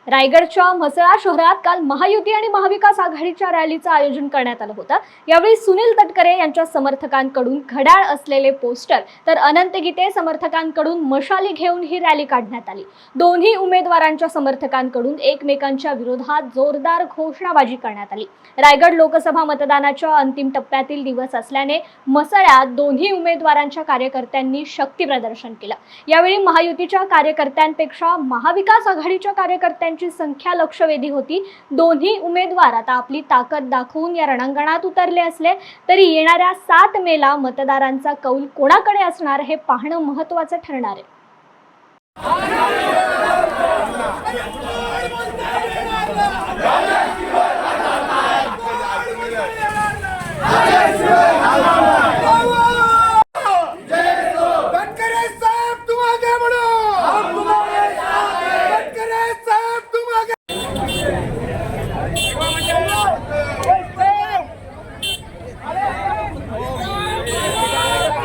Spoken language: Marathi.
रायगडच्या म्हसळा शहरात काल महायुती आणि महाविकास आघाडीच्या रॅलीचं आयोजन करण्यात आलं होतं। यावेळी सुनील तटकरे यांच्या समर्थकांकडून घड्याळ असलेले पोस्टर तर अनंत गीते समर्थकांकडून मशाली घेऊन ही रॅली काढण्यात आली। दोन्ही उमेदवारांच्या समर्थकांकडून एकमेकांच्या विरोधात जोरदार घोषणाबाजी करण्यात आली। रायगड लोकसभा मतदानाच्या अंतिम टप्प्यातील दिवस असल्याने म्हसळ्यात दोन्ही उमेदवारांच्या कार्यकर्त्यांनी शक्ती प्रदर्शन केलं। यावेळी महायुतीच्या कार्यकर्त्यांपेक्षा महाविकास आघाडीच्या कार्यकर्त्यांची संख्या लक्षवेधी होती। दोन्ही उमेदवार आता आपली ताकद दाखवून या रणांगणात उतरले असले तरी येणाऱ्या 7 मेला मतदारांचा कौल कोणाकडे असणार हे पाहणं महत्त्वाचं ठरणार आहे।